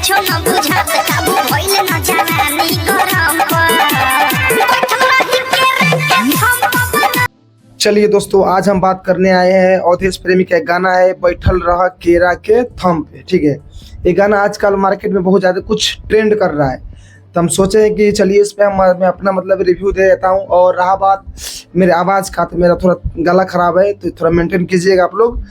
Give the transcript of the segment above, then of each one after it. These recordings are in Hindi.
कुछ न बुझात काबू भइल न जवानी करम पर बैठल रही केरा के थम पर। चलिए दोस्तों, आज हम बात करने आए हैं अवधेश प्रेमी का एक गाना है बैठल रह केरा के थम पे। ठीक है, ये गाना आजकल मार्केट में बहुत ज़्यादा कुछ ट्रेंड कर रहा है, तो हम सोचे हैं कि चलिए इस पर मैं अपना मतलब रिव्यू दे देता हूँ। और रहा बात मेरे आवाज़ का, तो मेरा थोड़ा गला ख़राब है, तो थोड़ा मेंटेन कीजिएगा आप लोग।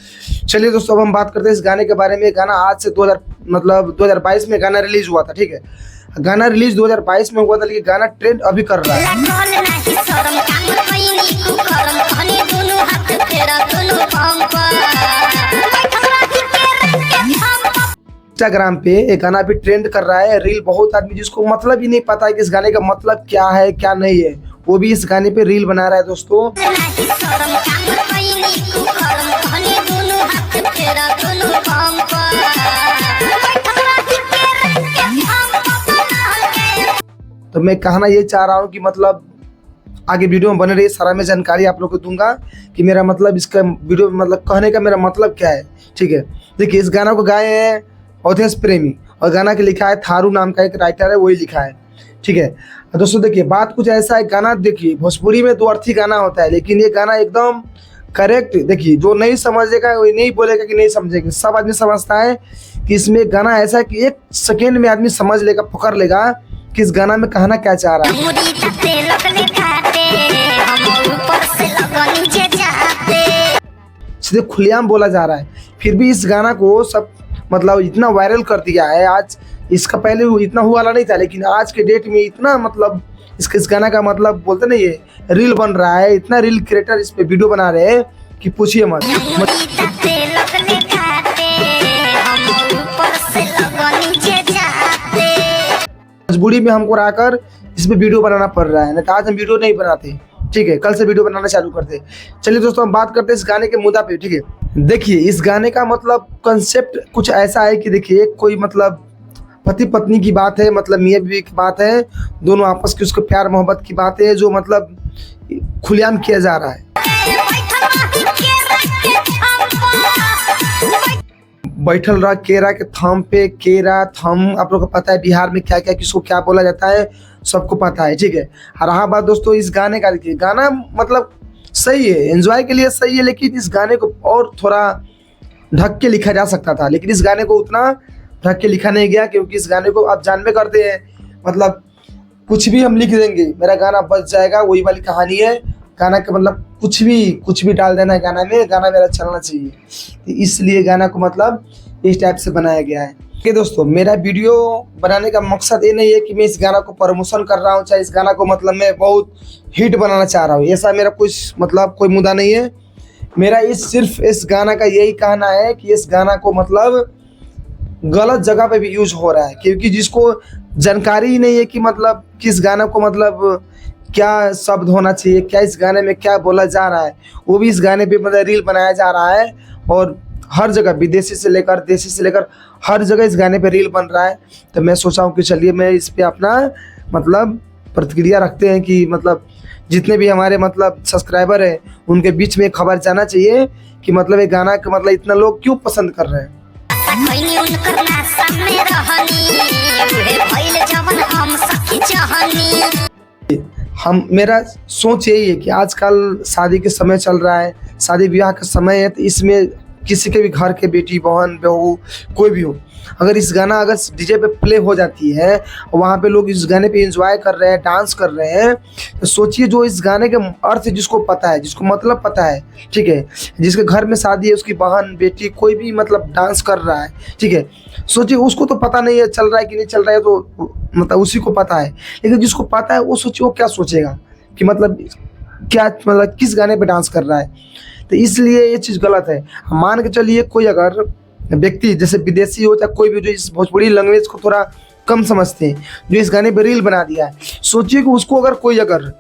चलिए दोस्तों, अब हम बात करते हैं इस गाने के बारे में। गाना आज से 2022 में गाना रिलीज़ हुआ था। ठीक है, गाना रिलीज 2022 में हुआ था, लेकिन गाना ट्रेंड अभी कर रहा है। इंस्टाग्राम पे एक गाना भी ट्रेंड कर रहा है, रील। बहुत आदमी जिसको मतलब ही नहीं पता है कि इस गाने का मतलब क्या है क्या नहीं है, वो भी इस गाने पे रील बना रहा है दोस्तों। तो मैं कहना ये चाह रहा हूँ कि मतलब आगे वीडियो में बने रही, सारा मैं जानकारी आप लोग को दूंगा कि मेरा मतलब इसका वीडियो मतलब कहने का मेरा मतलब क्या है। ठीक है, देखिए इस गाना को गाए हैं अवधेश प्रेमी, और गाना के लिखा है थारू नाम का एक राइटर है, वही लिखा है। ठीक है दोस्तों, देखिए बात कुछ ऐसा है। गाना देखिए भोजपुरी में 2 अर्थी गाना होता है, लेकिन ये गाना एकदम करेक्ट। देखिए जो नहीं समझेगा वो नहीं बोलेगा कि नहीं समझेगा, सब आदमी समझता है कि इसमें गाना ऐसा है कि 1 सेकेंड में आदमी समझ लेगा, पकड़ लेगा कि इस गाना में कहना क्या चाह रहा है। सीधे खुलेआम बोला जा रहा है, फिर भी इस गाना को सब मतलब इतना वायरल कर दिया है। आज इसका पहले इतना हुआ वाला नहीं था, लेकिन आज के डेट में इतना मतलब इस गाना का मतलब बोलते नहीं ये रील बन रहा है, इतना रील क्रिएटर इस पे वीडियो बना रहे हैं कि पूछिए मत। मजबूरी में हमको आकर इस पे वीडियो बनाना पड़ रहा है, नहीं तो आज हम वीडियो नहीं बनाते। ठीक है, कल से वीडियो बनाना चालू करते। चलिए दोस्तों, हम बात करते हैं इस गाने के मुद्दा पे। ठीक है, देखिए इस गाने का मतलब कंसेप्ट कुछ ऐसा है कि देखिए कोई मतलब पति पत्नी की बात है, मतलब मियाँ बीवी की बात है, दोनों आपस की उसके प्यार मोहब्बत की बात है, जो मतलब खुलेआम किया जा रहा है। बैठल रह केरा के थम पे, केरा थम आप लोग को पता है बिहार में क्या क्या किसको क्या बोला जाता है, सबको पता है। ठीक है, रहा बात दोस्तों इस गाने का, देखिए गाना मतलब सही है, एंजॉय के लिए सही है, लेकिन इस गाने को और थोड़ा ढक के लिखा जा सकता था, लेकिन इस गाने को उतना ढक के लिखा नहीं गया, क्योंकि इस गाने को आप जानबे करते हैं मतलब कुछ भी हम लिख देंगे मेरा गाना बच जाएगा, वही वाली कहानी है। गाना का मतलब कुछ भी डाल देना है गाना में, गाना मेरा चलना चाहिए, तो इसलिए गाना को मतलब इस टाइप से बनाया गया है। कि दोस्तों मेरा वीडियो बनाने का मकसद ये नहीं है कि मैं इस गाना को प्रमोशन कर रहा हूँ, चाहे इस गाना को मतलब मैं बहुत हिट बनाना चाह रहा हूँ, ऐसा मेरा कुछ मतलब कोई मुद्दा नहीं है। मेरा सिर्फ इस गाना का यही कहना है कि इस गाना को मतलब गलत जगह पे भी यूज हो रहा है, क्योंकि जिसको जानकारी ही नहीं है कि मतलब किस गाना को मतलब क्या शब्द होना चाहिए, क्या इस गाने में क्या बोला जा रहा है, वो भी इस गाने पे मतलब रील बनाया जा रहा है। और हर जगह विदेशी से लेकर देशी से लेकर हर जगह इस गाने पे रील बन रहा है। तो मैं सोचा हूँ कि चलिए मैं इस पे अपना मतलब प्रतिक्रिया रखते हैं कि मतलब जितने भी हमारे मतलब सब्सक्राइबर हैं उनके बीच में खबर जाना चाहिए कि मतलब ये गाना का मतलब इतना लोग क्यों पसंद कर रहे हैं। मेरा सोच यही है कि आजकल शादी के समय चल रहा है, शादी ब्याह का समय है, तो इसमें किसी के भी घर के बेटी बहन बहू कोई भी हो, अगर इस गाना अगर डीजे पे प्ले हो जाती है और वहाँ पे लोग इस गाने पे एंजॉय कर रहे हैं, डांस कर रहे हैं, तो सोचिए जो इस गाने के अर्थ जिसको पता है, जिसको मतलब पता है, ठीक है, जिसके घर में शादी है, उसकी बहन बेटी कोई भी मतलब डांस कर रहा है, ठीक है, सोचिए उसको तो पता नहीं है चल रहा है कि नहीं चल रहा है, तो मतलब उसी को पता है। लेकिन जिसको पता है वो सोचिए वो क्या सोचेगा कि मतलब क्या मतलब किस गाने पे डांस कर रहा है। तो इसलिए ये चीज़ गलत है। मान के चलिए कोई अगर व्यक्ति जैसे विदेशी हो या कोई भी जो इस भोजपुरी लैंग्वेज को थोड़ा कम समझते हैं, जो इस गाने पे रील बना दिया है, सोचिए कि उसको अगर कोई अगर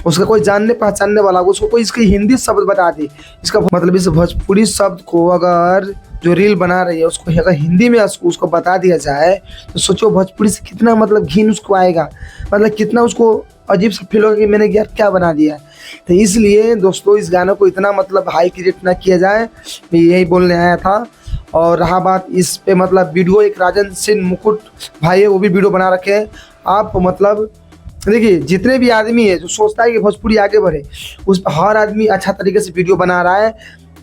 उसका कोई जानने पहचानने वाला उसको कोई इसके हिंदी शब्द बता दे, इसका मतलब इस भोजपुरी शब्द को अगर जो रील बना रही है उसको अगर हिंदी में उसको बता दिया जाए, तो सोचो भोजपुरी से कितना मतलब घिन उसको आएगा, मतलब कितना उसको अजीब सा फील होगा कि मैंने यार क्या बना दिया। तो इसलिए दोस्तों इस गाने को इतना मतलब हाई क्रिएट ना किया जाए, मैं यही बोलने आया था। और रहा बात इस पे मतलब वीडियो, एक राजन सिंह मुकुट भाई है वो भी वीडियो बना रखे हैं। आप मतलब देखिए जितने भी आदमी है जो सोचता है कि भोजपुरी आगे बढ़े, उस पर हर आदमी अच्छा तरीके से वीडियो बना रहा है,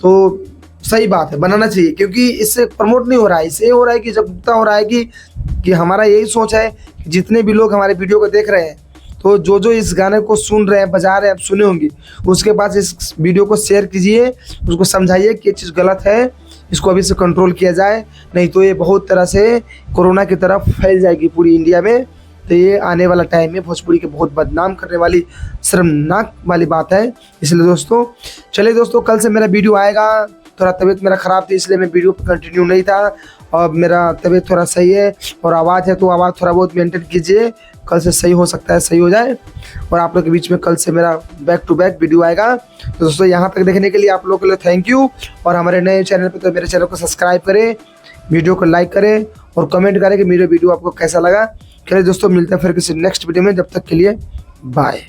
तो सही बात है, बनाना चाहिए। क्योंकि इससे प्रमोट नहीं हो रहा है, इससे ये हो रहा है कि जागरूकता हो रहा है कि हमारा यही सोच है कि जितने भी लोग हमारे वीडियो को देख रहे हैं, तो जो इस गाने को सुन रहे हैं, बजा रहे हैं, आप सुने होंगे, उसके बाद इस वीडियो को शेयर कीजिए, उसको समझाइए कि ये चीज़ गलत है, इसको अभी से कंट्रोल किया जाए, नहीं तो ये बहुत तरह से कोरोना की तरफ फैल जाएगी पूरी इंडिया में। तो ये आने वाला टाइम में भोजपुरी के बहुत बदनाम करने वाली, शर्मनाक वाली बात है। इसलिए दोस्तों, चलिए दोस्तों, कल से मेरा वीडियो आएगा। थोड़ा तबीयत मेरा ख़राब थी, इसलिए मैं वीडियो पर कंटिन्यू नहीं था। और मेरा तबीयत थोड़ा सही है और आवाज़ है, तो आवाज़ थोड़ा बहुत मेंटेन कीजिए, कल से सही हो सकता है, सही हो जाए। और आप लोग के बीच में कल से मेरा बैक टू बैक वीडियो आएगा। तो दोस्तों, यहाँ तक देखने के लिए आप लोगों के लिए थैंक यू। और हमारे नए चैनल पर तो मेरे चैनल को सब्सक्राइब करें, वीडियो को लाइक करें और कमेंट करें कि मेरा वीडियो आपको कैसा लगा। चलिए दोस्तों, मिलते हैं फिर किसी नेक्स्ट वीडियो में, जब तक के लिए बाय।